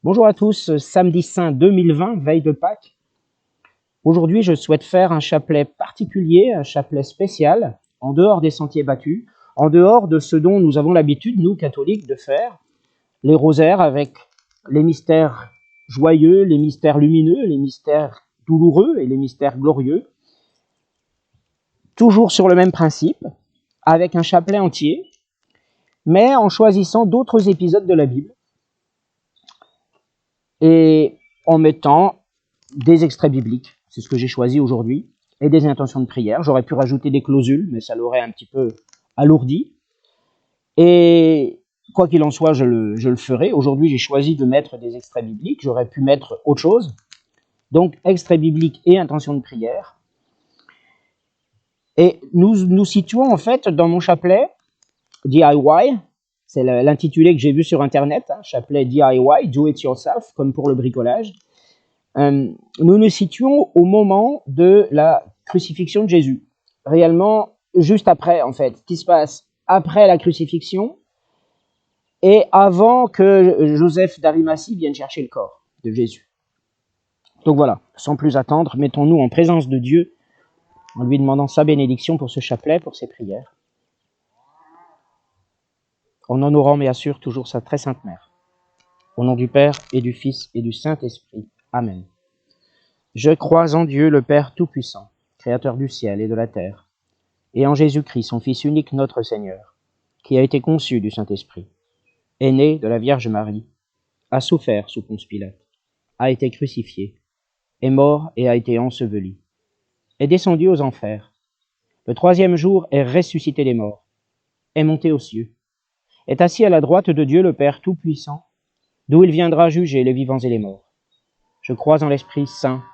Bonjour à tous, samedi saint 2020, veille de Pâques. Aujourd'hui, je souhaite faire un chapelet particulier, un chapelet spécial, en dehors des sentiers battus, en dehors de ce dont nous avons l'habitude, nous catholiques, de faire, les rosaires avec les mystères joyeux, les mystères lumineux, les mystères douloureux et les mystères glorieux, toujours sur le même principe, avec un chapelet entier, mais en choisissant d'autres épisodes de la Bible et en mettant des extraits bibliques, c'est ce que j'ai choisi aujourd'hui, et des intentions de prière. J'aurais pu rajouter des clausules, mais ça l'aurait un petit peu alourdi. Et quoi qu'il en soit, je le ferai. Aujourd'hui, j'ai choisi de mettre des extraits bibliques. J'aurais pu mettre autre chose. Donc, extraits bibliques et intentions de prière. Et nous situons en fait dans mon chapelet DIY, c'est l'intitulé que j'ai vu sur Internet, chapelet DIY, Do It Yourself, comme pour le bricolage. Nous nous situons au moment de la crucifixion de Jésus. Réellement, juste après, en fait, ce qui se passe après la crucifixion et avant que Joseph d'Arimathie vienne chercher le corps de Jésus. Donc voilà, sans plus attendre, mettons-nous en présence de Dieu en lui demandant sa bénédiction pour ce chapelet, pour ses prières, en honorant bien sûr toujours sa très sainte mère. Au nom du Père et du Fils et du Saint-Esprit. Amen. Je crois en Dieu, le Père Tout-Puissant, Créateur du ciel et de la terre, et en Jésus-Christ, son Fils unique, notre Seigneur, qui a été conçu du Saint-Esprit, est né de la Vierge Marie, a souffert sous Ponce Pilate, a été crucifié, est mort et a été enseveli, est descendu aux enfers, le troisième jour est ressuscité des morts, est monté aux cieux, est assis à la droite de Dieu le Père Tout-Puissant, d'où il viendra juger les vivants et les morts. Je crois en l'Esprit Saint,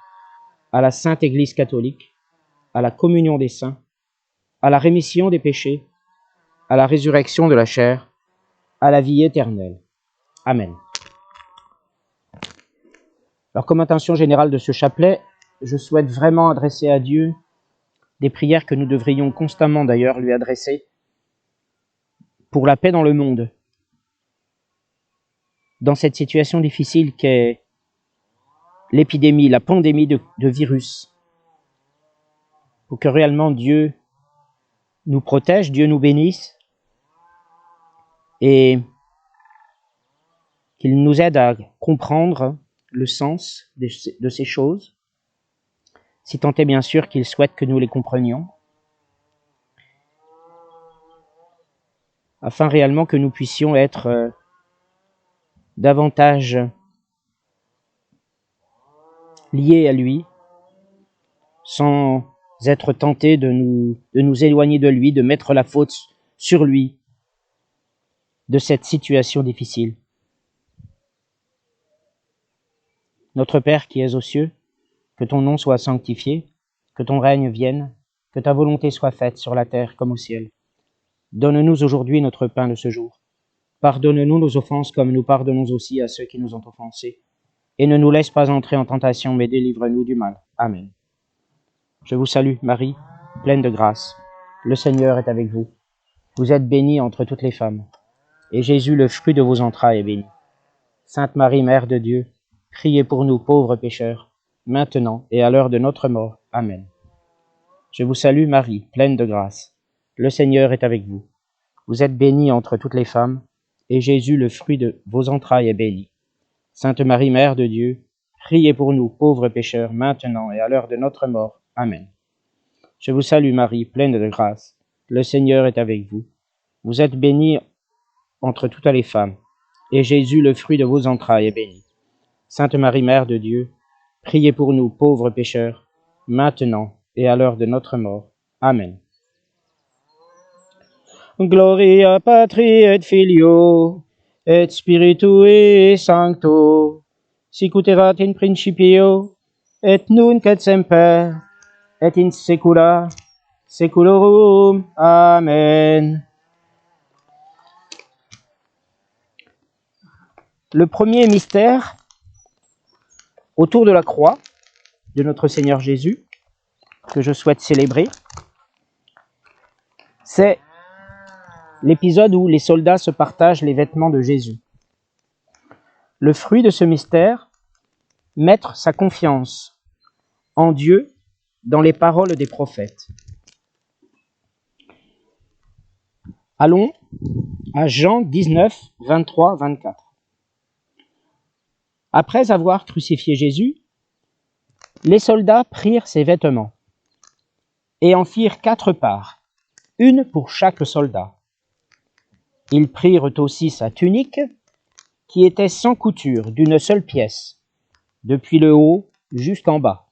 à la Sainte Église catholique, à la communion des saints, à la rémission des péchés, à la résurrection de la chair, à la vie éternelle. Amen. Alors, comme intention générale de ce chapelet, je souhaite vraiment adresser à Dieu des prières que nous devrions constamment d'ailleurs lui adresser pour la paix dans le monde, dans cette situation difficile qu'est l'épidémie, la pandémie de virus, pour que réellement Dieu nous protège, Dieu nous bénisse et qu'il nous aide à comprendre le sens de ces choses, si tant est bien sûr qu'il souhaite que nous les comprenions, afin réellement que nous puissions être davantage liés à lui, sans être tentés de nous éloigner de lui, de mettre la faute sur lui, de cette situation difficile. Notre Père qui es aux cieux, que ton nom soit sanctifié, que ton règne vienne, que ta volonté soit faite sur la terre comme au ciel. Donne-nous aujourd'hui notre pain de ce jour. Pardonne-nous nos offenses comme nous pardonnons aussi à ceux qui nous ont offensés. Et ne nous laisse pas entrer en tentation, mais délivre-nous du mal. Amen. Je vous salue, Marie, pleine de grâce. Le Seigneur est avec vous. Vous êtes bénie entre toutes les femmes. Et Jésus, le fruit de vos entrailles, est béni. Sainte Marie, Mère de Dieu, priez pour nous pauvres pécheurs, maintenant et à l'heure de notre mort. Amen. Je vous salue, Marie, pleine de grâce. Le Seigneur est avec vous. Vous êtes bénie entre toutes les femmes, et Jésus, le fruit de vos entrailles, est béni. Sainte Marie, Mère de Dieu, priez pour nous pauvres pécheurs, maintenant et à l'heure de notre mort. Amen. Je vous salue, Marie, pleine de grâce. Le Seigneur est avec vous. Vous êtes bénie entre toutes les femmes, et Jésus, le fruit de vos entrailles, est béni. Sainte Marie, Mère de Dieu, priez pour nous pauvres pécheurs, maintenant et à l'heure de notre mort. Amen. Gloria Patri et Filio, et Spiritui Sancto, sic ut erat in principio, et nunc et semper, et in saecula saeculorum. Amen. Le premier mystère autour de la croix de notre Seigneur Jésus, que je souhaite célébrer, c'est l'épisode où les soldats se partagent les vêtements de Jésus. Le fruit de ce mystère, mettre sa confiance en Dieu dans les paroles des prophètes. Allons à Jean 19, 23, 24. Après avoir crucifié Jésus, les soldats prirent ses vêtements et en firent 4 parts, une pour chaque soldat. Ils prirent aussi sa tunique, qui était sans couture, d'une seule pièce, depuis le haut jusqu'en bas.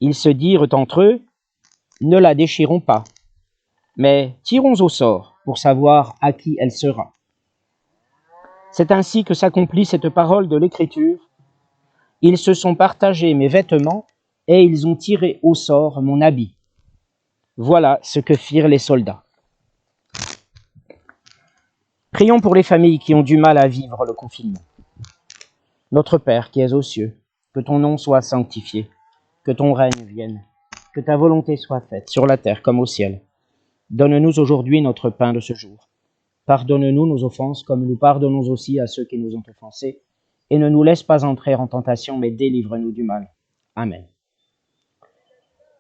Ils se dirent entre eux, ne la déchirons pas, mais tirons au sort pour savoir à qui elle sera. C'est ainsi que s'accomplit cette parole de l'Écriture. Ils se sont partagés mes vêtements et ils ont tiré au sort mon habit. Voilà ce que firent les soldats. Prions pour les familles qui ont du mal à vivre le confinement. Notre Père qui es aux cieux, que ton nom soit sanctifié, que ton règne vienne, que ta volonté soit faite sur la terre comme au ciel. Donne-nous aujourd'hui notre pain de ce jour. Pardonne-nous nos offenses comme nous pardonnons aussi à ceux qui nous ont offensés, et ne nous laisse pas entrer en tentation, mais délivre-nous du mal. Amen.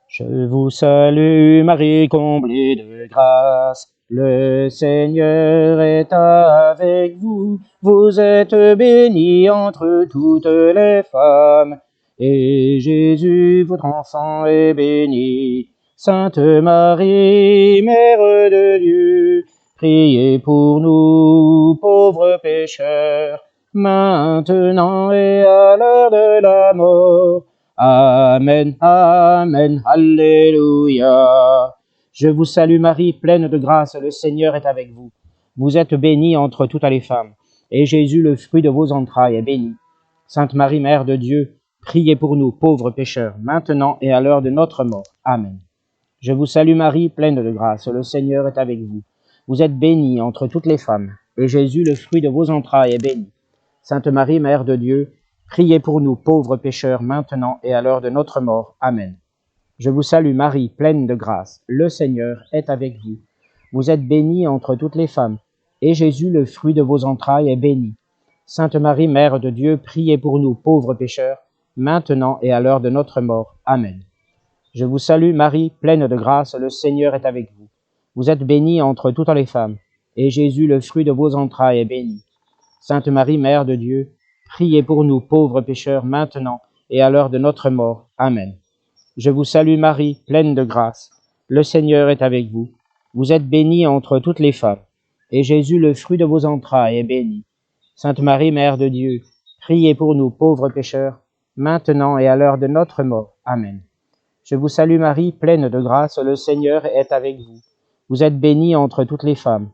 Je vous salue Marie, comblée de grâce. Le Seigneur est avec vous. Vous êtes bénie entre toutes les femmes, et Jésus, votre enfant, est béni. Sainte Marie, Mère de Dieu, priez pour nous, pauvres pécheurs, maintenant et à l'heure de la mort. Amen, Amen, Alléluia. Je vous salue Marie, pleine de grâce, le Seigneur est avec vous. Vous êtes bénie entre toutes les femmes, et Jésus, le fruit de vos entrailles, est béni. Sainte Marie, Mère de Dieu, priez pour nous, pauvres pécheurs, maintenant et à l'heure de notre mort. Amen. Je vous salue Marie, pleine de grâce, le Seigneur est avec vous. Vous êtes bénie entre toutes les femmes, et Jésus, le fruit de vos entrailles, est béni. Sainte Marie, Mère de Dieu, priez pour nous, pauvres pécheurs, maintenant et à l'heure de notre mort. Amen. Je vous salue Marie, pleine de grâce, le Seigneur est avec vous. Vous êtes bénie entre toutes les femmes, et Jésus, le fruit de vos entrailles, est béni. Sainte Marie, Mère de Dieu, priez pour nous, pauvres pécheurs, maintenant et à l'heure de notre mort. Amen. Je vous salue Marie, pleine de grâce, le Seigneur est avec vous. Vous êtes bénie entre toutes les femmes, et Jésus, le fruit de vos entrailles, est béni. Sainte Marie, Mère de Dieu, priez pour nous, pauvres pécheurs, maintenant et à l'heure de notre mort. Amen. Je vous salue Marie, pleine de grâce. Le Seigneur est avec vous. Vous êtes bénie entre toutes les femmes, et Jésus, le fruit de vos entrailles, est béni. Sainte Marie, Mère de Dieu, priez pour nous, pauvres pécheurs, maintenant et à l'heure de notre mort. Amen. Je vous salue Marie, pleine de grâce, le Seigneur est avec vous. Vous êtes bénie entre toutes les femmes,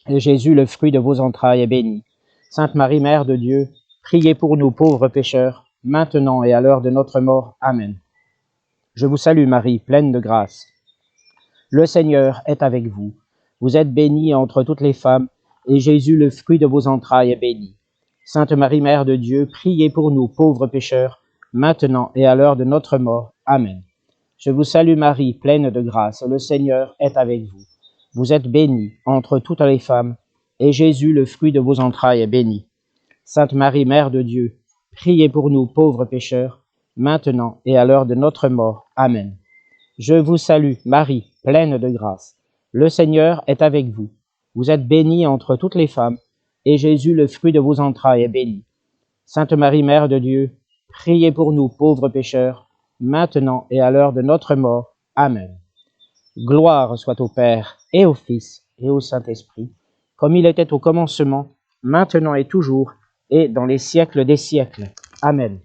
et Jésus, le fruit de vos entrailles, est béni. Sainte Marie, Mère de Dieu, priez pour nous, pauvres pécheurs, maintenant et à l'heure de notre mort. Amen. Je vous salue Marie, pleine de grâce. Le Seigneur est avec vous. Vous êtes bénie entre toutes les femmes, et Jésus, le fruit de vos entrailles, est béni. Sainte Marie, Mère de Dieu, priez pour nous, pauvres pécheurs, maintenant et à l'heure de notre mort. Amen. Je vous salue Marie, pleine de grâce. Le Seigneur est avec vous. Vous êtes bénie entre toutes les femmes, et Jésus, le fruit de vos entrailles, est béni. Sainte Marie, Mère de Dieu, priez pour nous, pauvres pécheurs, maintenant et à l'heure de notre mort. Amen. Je vous salue, Marie, pleine de grâce. Le Seigneur est avec vous. Vous êtes bénie entre toutes les femmes, et Jésus, le fruit de vos entrailles, est béni. Sainte Marie, Mère de Dieu, priez pour nous, pauvres pécheurs, maintenant et à l'heure de notre mort. Amen. Gloire soit au Père, et au Fils, et au Saint-Esprit, comme il était au commencement, maintenant et toujours, et dans les siècles des siècles. Amen.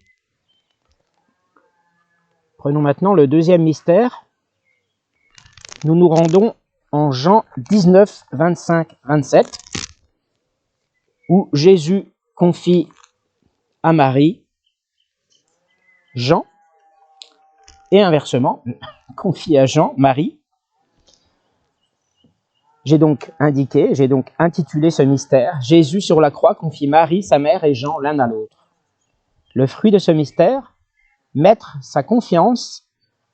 Prenons maintenant le deuxième mystère. Nous nous rendons en Jean 19, 25, 27, où Jésus confie à Marie, Jean, et inversement, confie à Jean, Marie. J'ai donc intitulé ce mystère, Jésus sur la croix confie Marie, sa mère et Jean l'un à l'autre. Le fruit de ce mystère, mettre sa confiance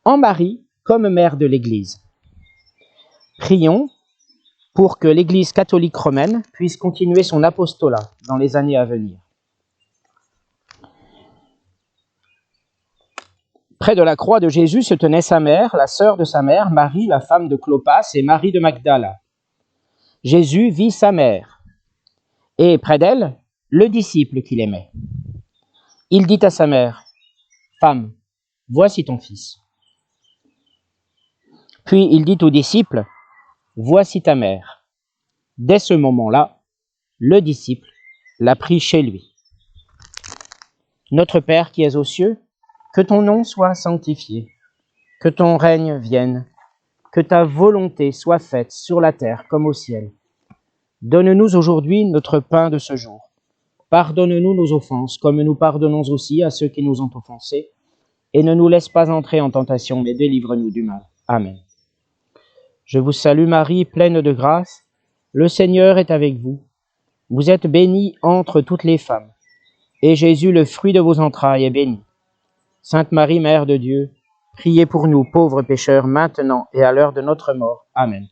en Marie comme mère de l'Église. Prions pour que l'Église catholique romaine puisse continuer son apostolat dans les années à venir. Près de la croix de Jésus se tenait sa mère, la sœur de sa mère, Marie, la femme de Clopas, et Marie de Magdala. Jésus vit sa mère, et près d'elle, le disciple qu'il aimait. Il dit à sa mère, « Femme, voici ton fils. » Puis il dit au disciple, « Voici ta mère. » Dès ce moment-là, le disciple l'a pris chez lui. Notre Père qui es aux cieux, que ton nom soit sanctifié, que ton règne vienne, que ta volonté soit faite sur la terre comme au ciel. Donne-nous aujourd'hui notre pain de ce jour. Pardonne-nous nos offenses, comme nous pardonnons aussi à ceux qui nous ont offensés, et ne nous laisse pas entrer en tentation, mais délivre-nous du mal. Amen. Je vous salue Marie, pleine de grâce, le Seigneur est avec vous. Vous êtes bénie entre toutes les femmes, et Jésus, le fruit de vos entrailles, est béni. Sainte Marie, Mère de Dieu, priez pour nous pauvres pécheurs, maintenant et à l'heure de notre mort. Amen.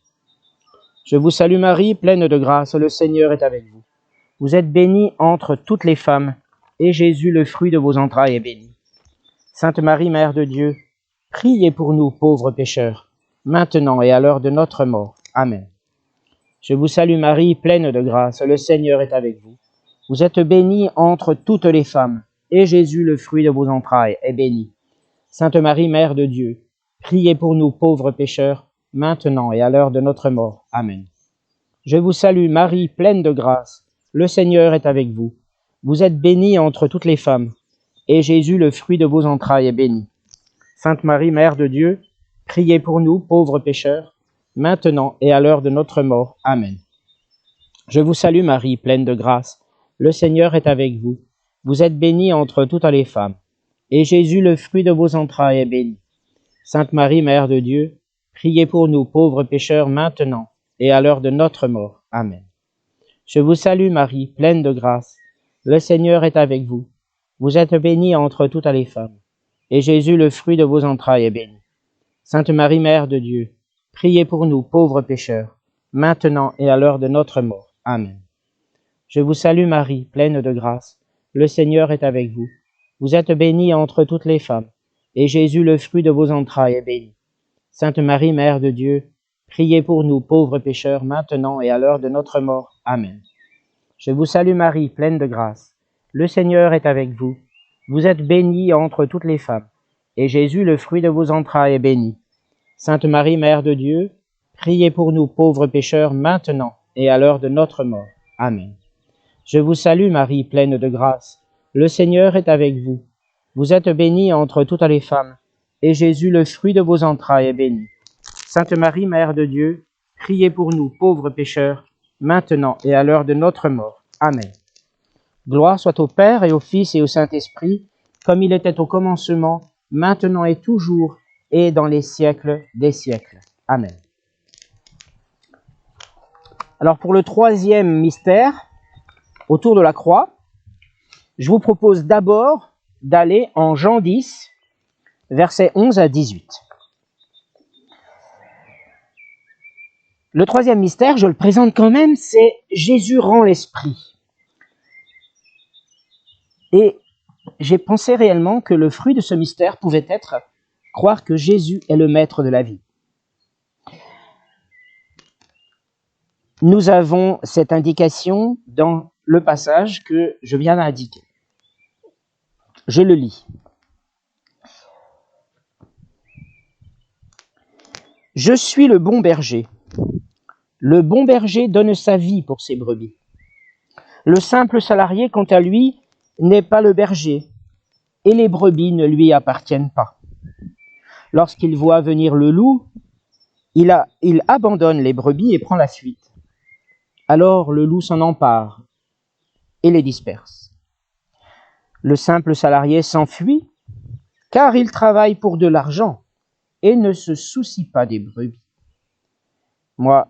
Je vous salue Marie, pleine de grâce, le Seigneur est avec vous. Vous êtes bénie entre toutes les femmes, et Jésus, le fruit de vos entrailles, est béni. Sainte Marie, Mère de Dieu, priez pour nous pauvres pécheurs, maintenant et à l'heure de notre mort. Amen. Je vous salue Marie, pleine de grâce, le Seigneur est avec vous. Vous êtes bénie entre toutes les femmes, et Jésus, le fruit de vos entrailles, est béni. Sainte Marie, Mère de Dieu, priez pour nous pauvres pécheurs, maintenant et à l'heure de notre mort. Amen. Je vous salue Marie, pleine de grâce, le Seigneur est avec vous. Vous êtes bénie entre toutes les femmes, et Jésus, le fruit de vos entrailles, est béni. Sainte Marie, Mère de Dieu, priez pour nous pauvres pécheurs, maintenant et à l'heure de notre mort. Amen. Je vous salue Marie, pleine de grâce, le Seigneur est avec vous. Vous êtes bénie entre toutes les femmes, et Jésus, le fruit de vos entrailles, est béni. Sainte Marie, Mère de Dieu, priez pour nous pauvres pécheurs, maintenant et à l'heure de notre mort. Amen. Je vous salue Marie, pleine de grâce, le Seigneur est avec vous. Vous êtes bénie entre toutes les femmes, et Jésus, le fruit de vos entrailles, est béni. Sainte Marie, Mère de Dieu, priez pour nous pauvres pécheurs, maintenant et à l'heure de notre mort. Amen. Je vous salue Marie, pleine de grâce, le Seigneur est avec vous. Vous êtes bénie entre toutes les femmes, et Jésus, le fruit de vos entrailles, est béni. Sainte Marie, Mère de Dieu, priez pour nous pauvres pécheurs, maintenant et à l'heure de notre mort. Amen. Je vous salue Marie, pleine de grâce, le Seigneur est avec vous. Vous êtes bénie entre toutes les femmes, et Jésus, le fruit de vos entrailles, est béni. Sainte Marie, Mère de Dieu, priez pour nous pauvres pécheurs, maintenant et à l'heure de notre mort. Amen. Je vous salue Marie, pleine de grâce, le Seigneur est avec vous. Vous êtes bénie entre toutes les femmes, et Jésus, le fruit de vos entrailles, est béni. Sainte Marie, Mère de Dieu, priez pour nous pauvres pécheurs, maintenant et à l'heure de notre mort. Amen. Gloire soit au Père et au Fils et au Saint-Esprit, comme il était au commencement, maintenant et toujours, et dans les siècles des siècles. Amen. Alors pour le troisième mystère, autour de la croix, je vous propose d'abord d'aller en Jean 10, versets 11 à 18. Le troisième mystère, je le présente quand même, c'est Jésus rend l'Esprit. Et j'ai pensé réellement que le fruit de ce mystère pouvait être croire que Jésus est le maître de la vie. Nous avons cette indication dans le passage que je viens d'indiquer. Je le lis. Je suis le bon berger. Le bon berger donne sa vie pour ses brebis. Le simple salarié, quant à lui, n'est pas le berger, et les brebis ne lui appartiennent pas. Lorsqu'il voit venir le loup, il abandonne les brebis et prend la fuite. Alors le loup s'en empare et les disperse. Le simple salarié s'enfuit, car il travaille pour de l'argent et ne se soucie pas des brebis. Moi,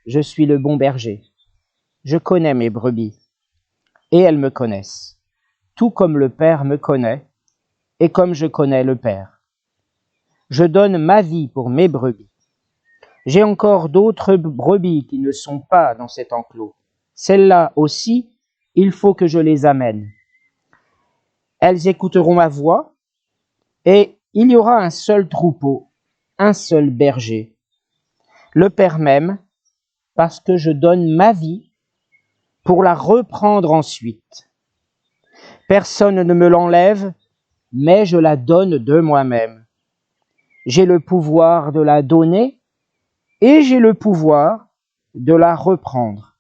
je suis le bon berger. Je connais mes brebis, et elles me connaissent, tout comme le Père me connaît, et comme je connais le Père. Je donne ma vie pour mes brebis. J'ai encore d'autres brebis qui ne sont pas dans cet enclos. Celles-là aussi, il faut que je les amène. Elles écouteront ma voix, et il y aura un seul troupeau, un seul berger. Le Père m'aime parce que je donne ma vie pour la reprendre ensuite. Personne ne me l'enlève, mais je la donne de moi-même. J'ai le pouvoir de la donner et j'ai le pouvoir de la reprendre.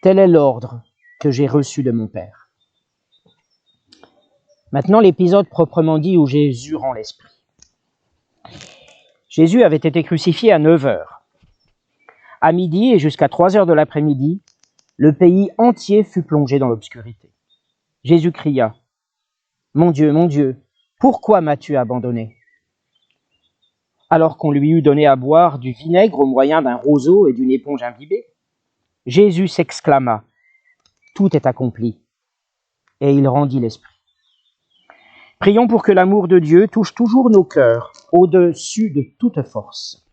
Tel est l'ordre que j'ai reçu de mon Père. Maintenant, l'épisode proprement dit où Jésus rend l'esprit. Jésus avait été crucifié à 9h. À midi et jusqu'à 3h de l'après-midi, le pays entier fut plongé dans l'obscurité. Jésus cria, « Mon Dieu, pourquoi m'as-tu abandonné ?» Alors qu'on lui eut donné à boire du vinaigre au moyen d'un roseau et d'une éponge imbibée, Jésus s'exclama, « Tout est accompli. » Et il rendit l'esprit. Prions pour que l'amour de Dieu touche toujours nos cœurs, au-dessus de toute force.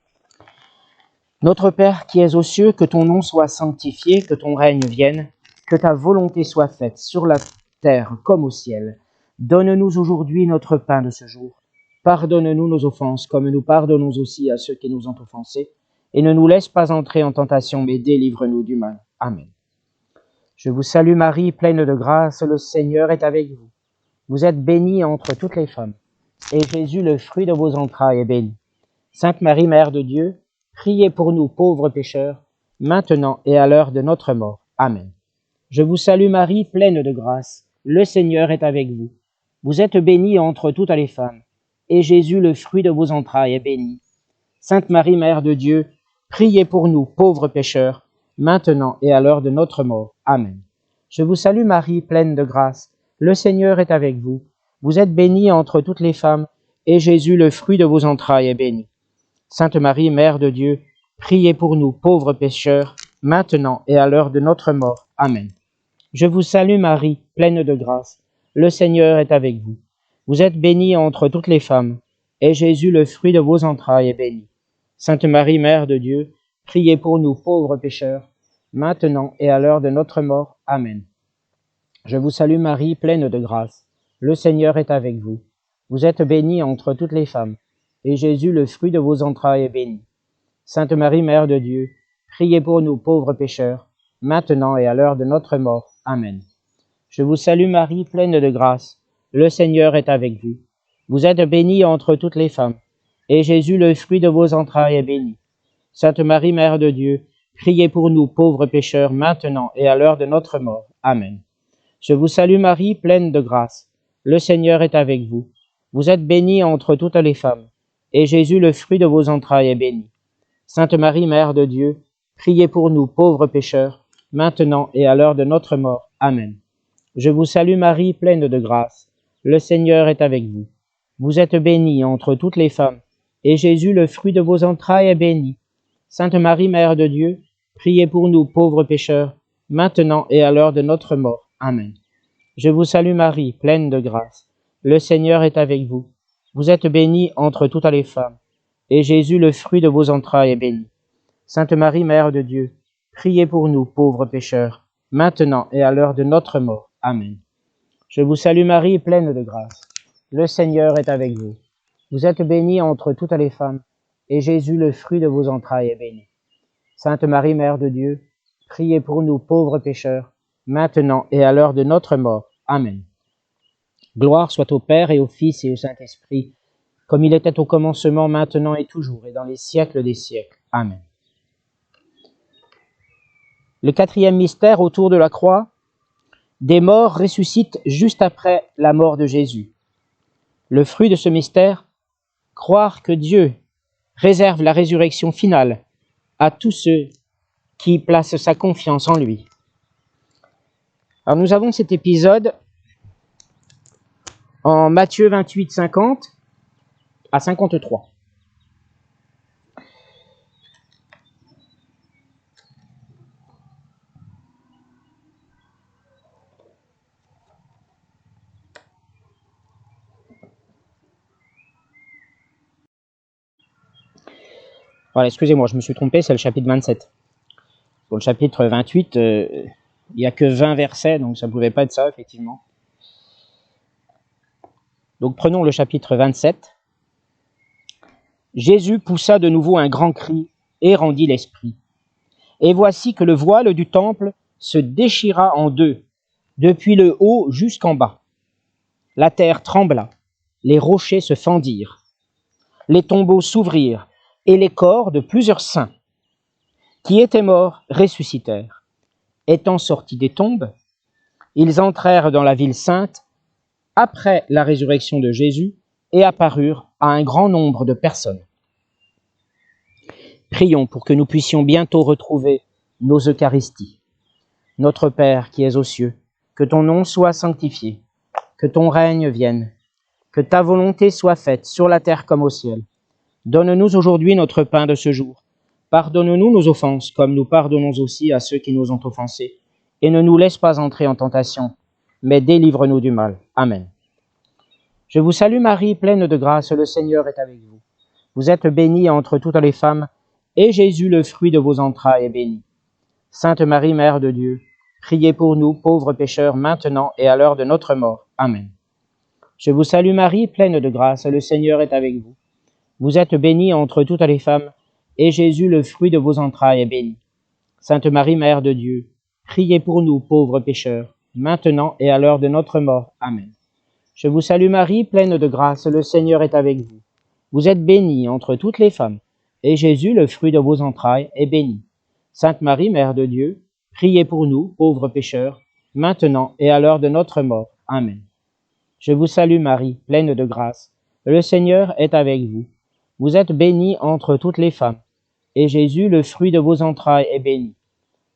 Notre Père qui es aux cieux, que ton nom soit sanctifié, que ton règne vienne, que ta volonté soit faite sur la terre comme au ciel. Donne-nous aujourd'hui notre pain de ce jour. Pardonne-nous nos offenses, comme nous pardonnons aussi à ceux qui nous ont offensés. Et ne nous laisse pas entrer en tentation, mais délivre-nous du mal. Amen. Je vous salue Marie, pleine de grâce, le Seigneur est avec vous. Vous êtes bénie entre toutes les femmes, et Jésus, le fruit de vos entrailles, est béni. Sainte Marie, Mère de Dieu, priez pour nous pauvres pécheurs, maintenant et à l'heure de notre mort. Amen. Je vous salue Marie, pleine de grâce, le Seigneur est avec vous. Vous êtes bénie entre toutes les femmes, et Jésus, le fruit de vos entrailles, est béni. Sainte Marie, Mère de Dieu, priez pour nous pauvres pécheurs, maintenant et à l'heure de notre mort. Amen. Je vous salue Marie, pleine de grâce, le Seigneur est avec vous. Vous êtes bénie entre toutes les femmes, et Jésus, le fruit de vos entrailles, est béni. Sainte Marie, Mère de Dieu, priez pour nous pauvres pécheurs, maintenant et à l'heure de notre mort. Amen. Je vous salue Marie, pleine de grâce, le Seigneur est avec vous. Vous êtes bénie entre toutes les femmes, et Jésus, le fruit de vos entrailles, est béni. Sainte Marie, Mère de Dieu, priez pour nous pauvres pécheurs, maintenant et à l'heure de notre mort. Amen. Je vous salue Marie, pleine de grâce, le Seigneur est avec vous. Vous êtes bénie entre toutes les femmes, et Jésus, le fruit de vos entrailles, est béni. Sainte Marie, Mère de Dieu, priez pour nous pauvres pécheurs, maintenant et à l'heure de notre mort. Amen. Je vous salue Marie, pleine de grâce, le Seigneur est avec vous. Vous êtes bénie entre toutes les femmes, et Jésus, le fruit de vos entrailles, est béni. Sainte Marie, Mère de Dieu, priez pour nous pauvres pécheurs, maintenant et à l'heure de notre mort. Amen. Je vous salue Marie, pleine de grâce, le Seigneur est avec vous. Vous êtes bénie entre toutes les femmes, et Jésus, le fruit de vos entrailles, est béni. Sainte Marie, Mère de Dieu, priez pour nous pauvres pécheurs, maintenant et à l'heure de notre mort. Amen. Je vous salue Marie, pleine de grâce, le Seigneur est avec vous. Vous êtes bénie entre toutes les femmes, et Jésus, le fruit de vos entrailles, est béni. Sainte Marie, Mère de Dieu, priez pour nous pauvres pécheurs, maintenant et à l'heure de notre mort. Amen. Je vous salue Marie, pleine de grâce, le Seigneur est avec vous. Vous êtes bénie entre toutes les femmes, et Jésus, le fruit de vos entrailles, est béni. Sainte Marie, Mère de Dieu, priez pour nous pauvres pécheurs, maintenant et à l'heure de notre mort. Amen. Je vous salue Marie, pleine de grâce, le Seigneur est avec vous. Vous êtes bénie entre toutes les femmes, et Jésus, le fruit de vos entrailles, est béni. Sainte Marie, Mère de Dieu, priez pour nous pauvres pécheurs, maintenant et à l'heure de notre mort. Amen. Gloire soit au Père et au Fils et au Saint-Esprit, comme il était au commencement, maintenant et toujours, et dans les siècles des siècles. Amen. Le 4e mystère autour de la croix, des morts ressuscitent juste après la mort de Jésus. Le fruit de ce mystère, croire que Dieu réserve la résurrection finale à tous ceux qui placent sa confiance en lui. Alors nous avons cet épisode en Matthieu 28, 50 à 53. Voilà, excusez-moi, je me suis trompé, c'est le chapitre 27. Pour le chapitre 28, il n'y a que 20 versets, donc ça ne pouvait pas être ça, effectivement. Donc prenons le chapitre 27. Jésus poussa de nouveau un grand cri et rendit l'esprit. Et voici que le voile du temple se déchira en deux, depuis le haut jusqu'en bas. La terre trembla, les rochers se fendirent, les tombeaux s'ouvrirent, et les corps de plusieurs saints, qui étaient morts, ressuscitèrent. Étant sortis des tombes, ils entrèrent dans la ville sainte, après la résurrection de Jésus, et apparurent à un grand nombre de personnes. Prions pour que nous puissions bientôt retrouver nos Eucharisties. Notre Père qui es aux cieux, que ton nom soit sanctifié, que ton règne vienne, que ta volonté soit faite sur la terre comme au ciel. Donne-nous aujourd'hui notre pain de ce jour. Pardonne-nous nos offenses, comme nous pardonnons aussi à ceux qui nous ont offensés. Et ne nous laisse pas entrer en tentation, mais délivre-nous du mal. Amen. Je vous salue Marie, pleine de grâce, le Seigneur est avec vous. Vous êtes bénie entre toutes les femmes, et Jésus, le fruit de vos entrailles, est béni. Sainte Marie, Mère de Dieu, priez pour nous, pauvres pécheurs, maintenant et à l'heure de notre mort. Amen. Je vous salue Marie, pleine de grâce, le Seigneur est avec vous. Vous êtes bénie entre toutes les femmes, et Jésus, le fruit de vos entrailles, est béni. Sainte Marie, Mère de Dieu, priez pour nous, pauvres pécheurs, maintenant et à l'heure de notre mort. Amen. Je vous salue Marie, pleine de grâce, le Seigneur est avec vous. Vous êtes bénie entre toutes les femmes, et Jésus, le fruit de vos entrailles, est béni. Sainte Marie, Mère de Dieu, priez pour nous, pauvres pécheurs, maintenant et à l'heure de notre mort. Amen. Je vous salue Marie, pleine de grâce, le Seigneur est avec vous. Vous êtes bénie entre toutes les femmes, et Jésus, le fruit de vos entrailles, est béni.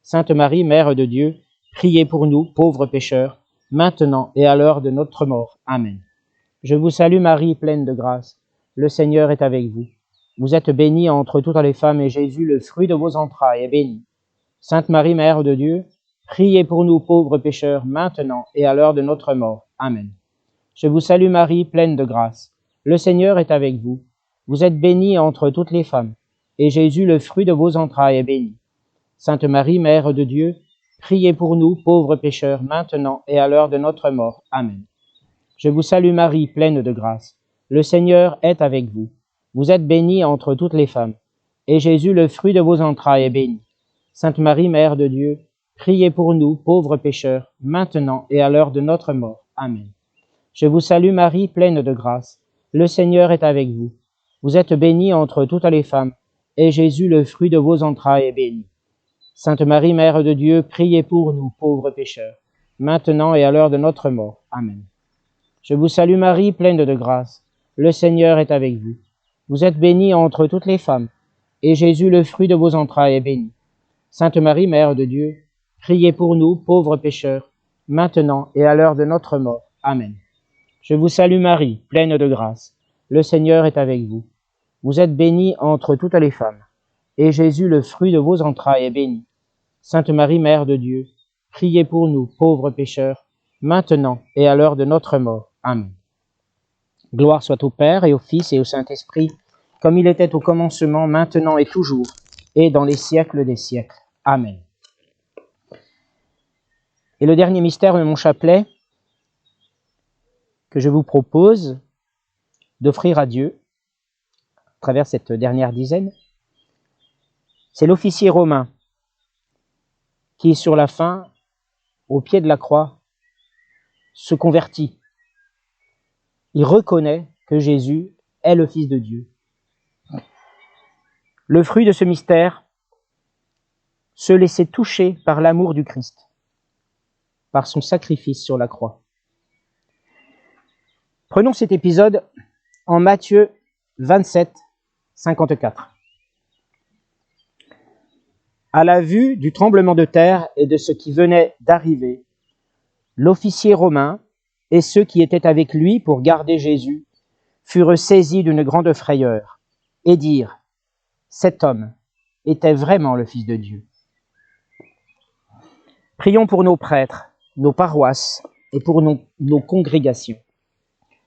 Sainte Marie, Mère de Dieu, priez pour nous, pauvres pécheurs, maintenant et à l'heure de notre mort. Amen. Je vous salue Marie, pleine de grâce, le Seigneur est avec vous. Vous êtes bénie entre toutes les femmes, et Jésus, le fruit de vos entrailles, est béni. Sainte Marie, Mère de Dieu, priez pour nous, pauvres pécheurs, maintenant et à l'heure de notre mort. Amen. Je vous salue Marie, pleine de grâce, le Seigneur est avec vous. Vous êtes bénie entre toutes les femmes, et Jésus, le fruit de vos entrailles, est béni. Sainte Marie, Mère de Dieu, priez pour nous, pauvres pécheurs, maintenant et à l'heure de notre mort. Amen. Je vous salue Marie, pleine de grâce, le Seigneur est avec vous. Vous êtes bénie entre toutes les femmes, et Jésus, le fruit de vos entrailles, est béni. Sainte Marie, Mère de Dieu, priez pour nous, pauvres pécheurs, maintenant et à l'heure de notre mort. Amen. Je vous salue Marie, pleine de grâce, le Seigneur est avec vous. Vous êtes bénie entre toutes les femmes, et Jésus, le fruit de vos entrailles, est béni. Sainte Marie, Mère de Dieu, priez pour nous, pauvres pécheurs, maintenant et à l'heure de notre mort. Amen. Je vous salue Marie, pleine de grâce, le Seigneur est avec vous. Vous êtes bénie entre toutes les femmes, et Jésus, le fruit de vos entrailles, est béni. Sainte Marie, Mère de Dieu, priez pour nous, pauvres pécheurs, maintenant et à l'heure de notre mort. Amen. Je vous salue Marie, pleine de grâce, le Seigneur est avec vous. Vous êtes bénie entre toutes les femmes, et Jésus, le fruit de vos entrailles, est béni. Sainte Marie, Mère de Dieu, priez pour nous, pauvres pécheurs, maintenant et à l'heure de notre mort. Amen. Gloire soit au Père et au Fils et au Saint-Esprit, comme il était au commencement, maintenant et toujours, et dans les siècles des siècles. Amen. Et le dernier mystère de mon chapelet, que je vous propose d'offrir à Dieu, à travers cette dernière dizaine, c'est l'officier romain qui, sur la fin, au pied de la croix, se convertit. Il reconnaît que Jésus est le Fils de Dieu. Le fruit de ce mystère, se laisser toucher par l'amour du Christ, par son sacrifice sur la croix. Prenons cet épisode en Matthieu 27, 54. À la vue du tremblement de terre et de ce qui venait d'arriver, l'officier romain et ceux qui étaient avec lui pour garder Jésus furent saisis d'une grande frayeur et dirent : « Cet homme était vraiment le Fils de Dieu. » Prions pour nos prêtres, nos paroisses et pour nos congrégations,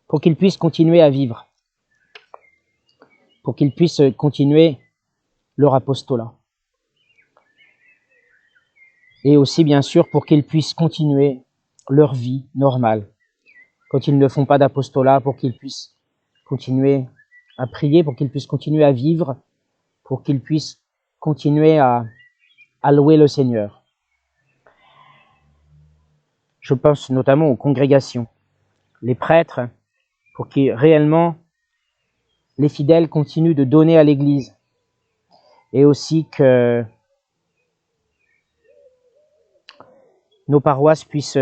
pour qu'ils puissent continuer à vivre, pour qu'ils puissent continuer leur apostolat. Et aussi, bien sûr, pour qu'ils puissent continuer leur vie normale, quand ils ne font pas d'apostolat, pour qu'ils puissent continuer à prier, pour qu'ils puissent continuer à vivre, pour qu'ils puissent continuer à louer le Seigneur. Je pense notamment aux congrégations, les prêtres, pour que réellement les fidèles continuent de donner à l'Église, et aussi que nos paroisses puissent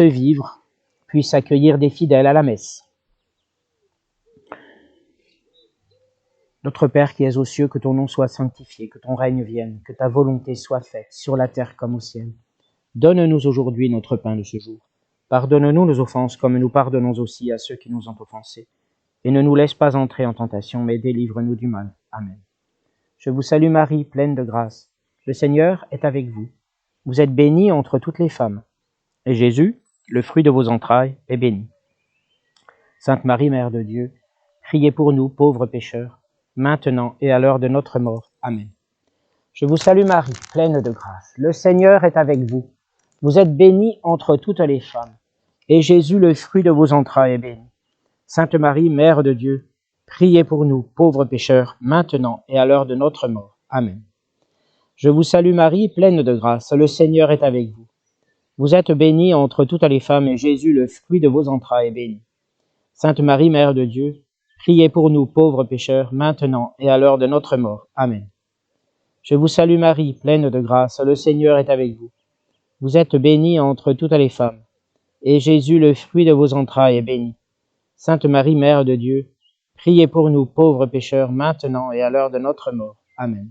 vivre, puissent accueillir des fidèles à la messe. Notre Père qui es aux cieux, que ton nom soit sanctifié, que ton règne vienne, que ta volonté soit faite sur la terre comme au ciel. Donne-nous aujourd'hui notre pain de ce jour. Pardonne-nous nos offenses comme nous pardonnons aussi à ceux qui nous ont offensés. Et ne nous laisse pas entrer en tentation, mais délivre-nous du mal. Amen. Je vous salue Marie, pleine de grâce. Le Seigneur est avec vous. Vous êtes bénie entre toutes les femmes. Et Jésus, le fruit de vos entrailles, est béni. Sainte Marie, Mère de Dieu, priez pour nous, pauvres pécheurs, maintenant et à l'heure de notre mort. Amen. Je vous salue Marie, pleine de grâce. Le Seigneur est avec vous. Vous êtes bénie entre toutes les femmes. Et Jésus, le fruit de vos entrailles, est béni. Sainte Marie, Mère de Dieu, priez pour nous, pauvres pécheurs, maintenant et à l'heure de notre mort. Amen. Je vous salue Marie, pleine de grâce. Le Seigneur est avec vous. Vous êtes bénie entre toutes les femmes, et Jésus, le fruit de vos entrailles, est béni. Sainte Marie, Mère de Dieu, priez pour nous, pauvres pécheurs, maintenant et à l'heure de notre mort. Amen. Je vous salue Marie, pleine de grâce. Le Seigneur est avec vous. Vous êtes bénie entre toutes les femmes, et Jésus, le fruit de vos entrailles, est béni. Sainte Marie, Mère de Dieu, priez pour nous, pauvres pécheurs, maintenant et à l'heure de notre mort. Amen.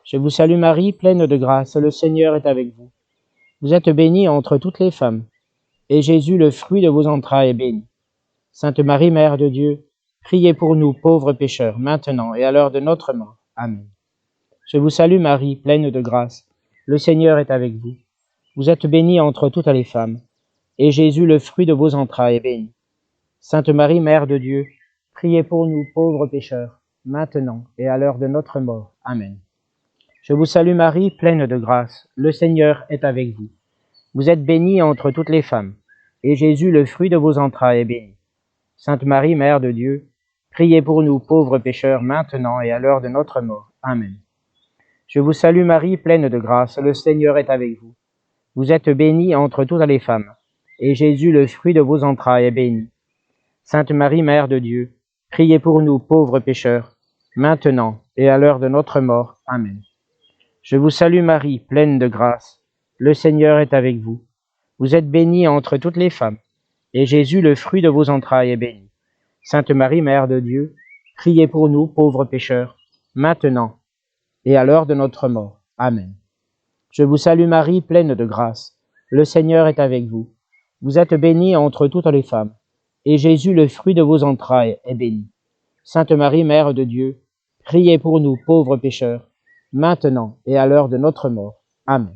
Je vous salue Marie, pleine de grâce. Le Seigneur est avec vous. Vous êtes bénie entre toutes les femmes, et Jésus, le fruit de vos entrailles, est béni. Sainte Marie, Mère de Dieu, priez pour nous, pauvres pécheurs, maintenant et à l'heure de notre mort. Amen. Je vous salue Marie, pleine de grâce. Le Seigneur est avec vous. Vous êtes bénie entre toutes les femmes, et Jésus, le fruit de vos entrailles, est béni. Sainte Marie, Mère de Dieu, priez pour nous, pauvres pécheurs, maintenant et à l'heure de notre mort. Amen. Je vous salue Marie, pleine de grâce. Le Seigneur est avec vous. Vous êtes bénie entre toutes les femmes, et Jésus, le fruit de vos entrailles, est béni. Sainte Marie, Mère de Dieu, priez pour nous, pauvres pécheurs, maintenant et à l'heure de notre mort. Amen. Je vous salue Marie, pleine de grâce. Le Seigneur est avec vous. Vous êtes bénie entre toutes les femmes, et Jésus, le fruit de vos entrailles, est béni. Sainte Marie, Mère de Dieu, priez pour nous, pauvres pécheurs, maintenant et à l'heure de notre mort. Amen. Je vous salue Marie, pleine de grâce. Le Seigneur est avec vous. Vous êtes bénie entre toutes les femmes, et Jésus, le fruit de vos entrailles, est béni. Sainte Marie, Mère de Dieu, priez pour nous, pauvres pécheurs, maintenant et à l'heure de notre mort. Amen. Je vous salue Marie, pleine de grâce. Le Seigneur est avec vous. Vous êtes bénie entre toutes les femmes, et Jésus, le fruit de vos entrailles, est béni. Sainte Marie, Mère de Dieu, priez pour nous, pauvres pécheurs, maintenant et à l'heure de notre mort. Amen.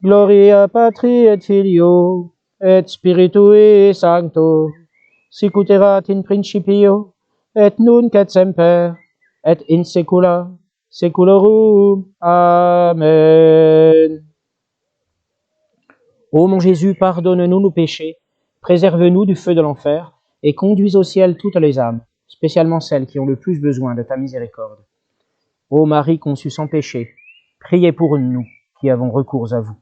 Gloria Patri et Filio, et Spiritui Sancto, sic ut erat in principio, et nunc et semper, et in saecula saeculorum. Amen. Ô mon Jésus, pardonne-nous nos péchés, préserve-nous du feu de l'enfer, et conduis au ciel toutes les âmes, spécialement celles qui ont le plus besoin de ta miséricorde. Ô Marie conçue sans péché, priez pour nous qui avons recours à vous.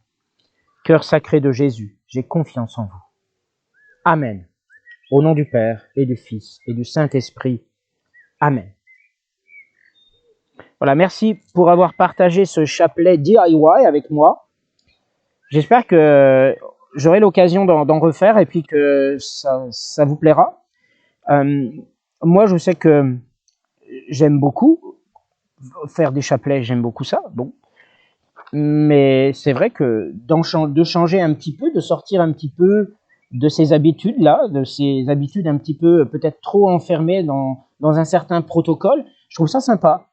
Cœur sacré de Jésus, j'ai confiance en vous. Amen. Au nom du Père, et du Fils, et du Saint-Esprit. Amen. Voilà, merci pour avoir partagé ce chapelet DIY avec moi. J'espère que j'aurai l'occasion d'en refaire et puis que ça vous plaira. Moi, je sais que j'aime beaucoup faire des chapelets, j'aime beaucoup ça. Bon. Mais c'est vrai que de changer un petit peu, de sortir un petit peu de ces habitudes-là, de ces habitudes un petit peu peut-être trop enfermées dans un certain protocole, je trouve ça sympa.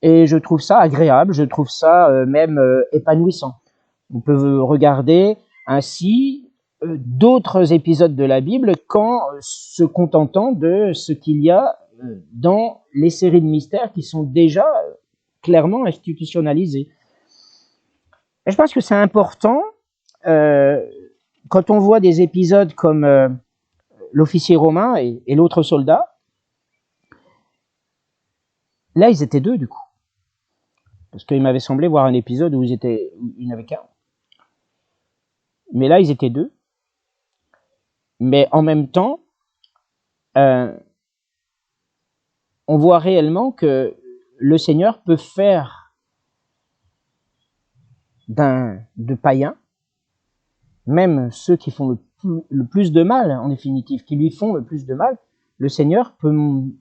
Et je trouve ça agréable, je trouve ça même épanouissant. On peut regarder ainsi d'autres épisodes de la Bible qu'en se contentant de ce qu'il y a dans les séries de mystères qui sont déjà clairement institutionnalisées. Et je pense que c'est important, quand on voit des épisodes comme l'officier romain et l'autre soldat. Là, ils étaient deux, du coup. Parce qu'il m'avait semblé voir un épisode où il n'y en avait qu'un. Mais là, ils étaient deux. Mais en même temps, on voit réellement que le Seigneur peut faire de païens, même ceux qui font le plus de mal, en définitive, qui lui font le plus de mal, le Seigneur peut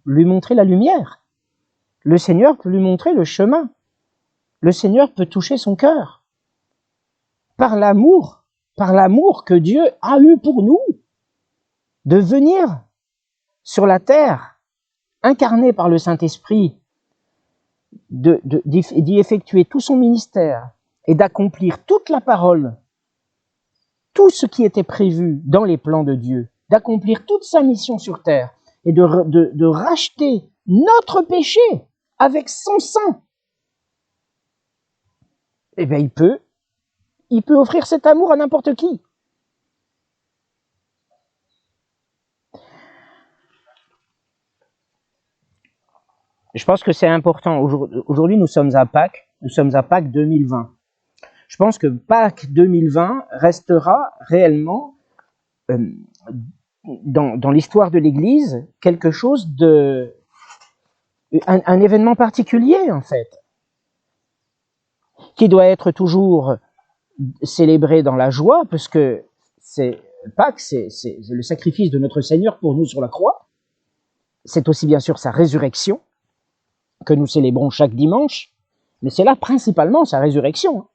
lui montrer la lumière. Le Seigneur peut lui montrer le chemin. Le Seigneur peut toucher son cœur. Par l'amour que Dieu a eu pour nous, de venir sur la terre, incarné par le Saint-Esprit, d'y effectuer tout son ministère et d'accomplir toute la parole, tout ce qui était prévu dans les plans de Dieu, d'accomplir toute sa mission sur terre et de racheter notre péché avec son sang. Eh bien, il peut offrir cet amour à n'importe qui. Je pense que c'est important. Aujourd'hui, nous sommes à Pâques 2020. Je pense que Pâques 2020 restera réellement dans l'histoire de l'Église quelque chose un événement particulier en fait, qui doit être toujours célébré dans la joie, parce que Pâques, c'est le sacrifice de notre Seigneur pour nous sur la croix. C'est aussi bien sûr sa résurrection que nous célébrons chaque dimanche, mais c'est là principalement sa résurrection.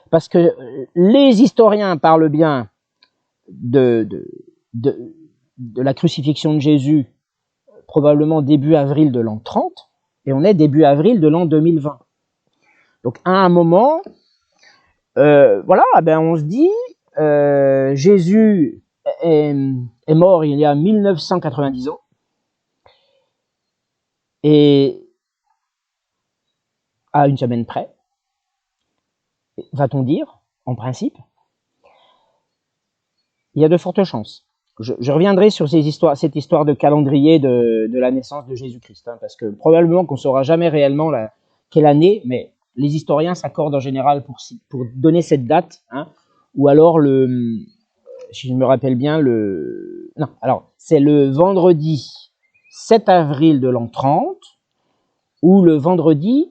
Parce que les historiens parlent bien de la crucifixion de Jésus, probablement début avril de l'an 30, et on est début avril de l'an 2020. Donc à un moment, voilà, ben on se dit, Jésus est mort il y a 1990 ans, et à une semaine près, va-t-on dire, en principe, il y a de fortes chances. Je reviendrai sur cette histoire de calendrier de la naissance de Jésus-Christ, hein, parce que probablement qu'on ne saura jamais réellement quelle année, mais les historiens s'accordent en général pour donner cette date, hein, ou alors si je me rappelle bien, non, alors c'est le vendredi 7 avril de l'an 30, ou le vendredi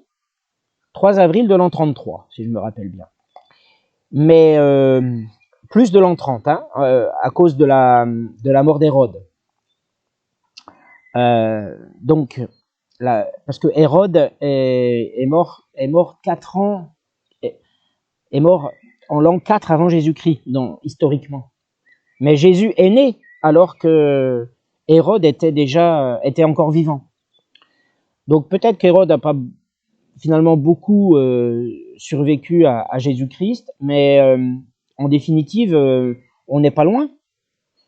3 avril de l'an 33, si je me rappelle bien. Mais plus de l'an 30, hein, à cause de la mort d'Hérode. Donc, parce que Hérode est mort 4 ans, est mort en l'an 4 avant Jésus-Christ, historiquement. Mais Jésus est né alors que Hérode était encore vivant. Donc peut-être qu'Hérode n'a pas finalement beaucoup survécu à Jésus-Christ, mais en définitive, on n'est pas loin.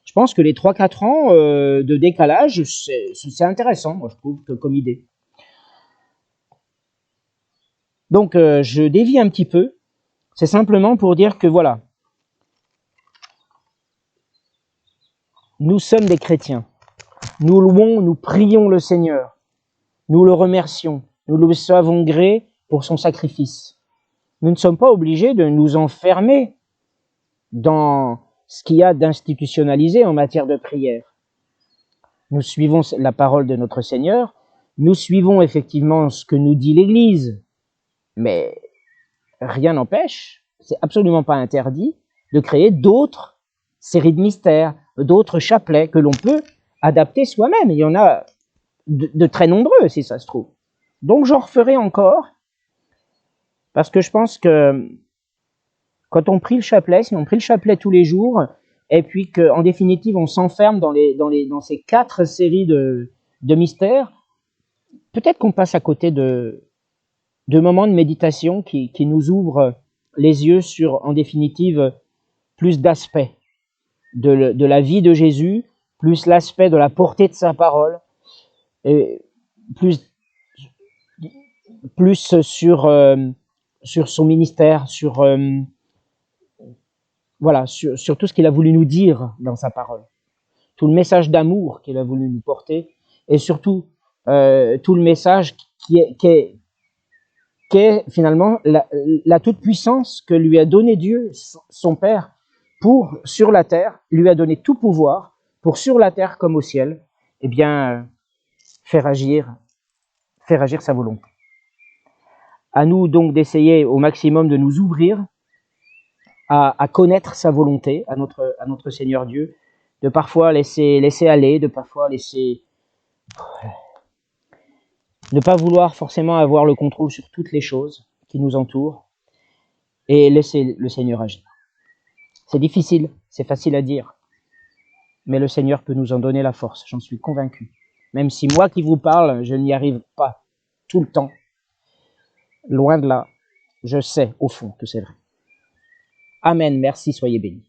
Je pense que les 3-4 ans de décalage, c'est intéressant, moi je trouve, comme idée. Donc je dévie un petit peu, c'est simplement pour dire que voilà, nous sommes des chrétiens, nous louons, nous prions le Seigneur, nous le remercions, nous lui savons gré pour son sacrifice. Nous ne sommes pas obligés de nous enfermer dans ce qu'il y a d'institutionnalisé en matière de prière. Nous suivons la parole de notre Seigneur, nous suivons effectivement ce que nous dit l'Église, mais rien n'empêche, c'est absolument pas interdit, de créer d'autres séries de mystères, d'autres chapelets que l'on peut adapter soi-même. Il y en a de très nombreux, si ça se trouve. Donc j'en referai encore, parce que je pense que quand on prie le chapelet, si on prie le chapelet tous les jours, et puis qu'en définitive on s'enferme dans ces 4 séries de mystères, peut-être qu'on passe à côté de moments de méditation qui nous ouvrent les yeux sur, en définitive, plus d'aspects de la vie de Jésus, plus l'aspect de la portée de sa parole, et plus sur son ministère, voilà, sur tout ce qu'il a voulu nous dire dans sa parole. tout le message d'amour qu'il a voulu nous porter, et surtout tout le message qui est finalement la toute-puissance que lui a donné Dieu, son Père, pour, sur la terre, lui a donné tout pouvoir, pour sur la terre comme au ciel, eh bien, faire agir sa volonté. À nous donc d'essayer au maximum de nous ouvrir à connaître sa volonté, à notre Seigneur Dieu, de parfois laisser aller, de parfois ne pas vouloir forcément avoir le contrôle sur toutes les choses qui nous entourent et laisser le Seigneur agir. C'est difficile, c'est facile à dire, mais le Seigneur peut nous en donner la force, j'en suis convaincu. Même si moi qui vous parle, je n'y arrive pas tout le temps, loin de là, je sais au fond que c'est vrai. Amen, merci, soyez bénis.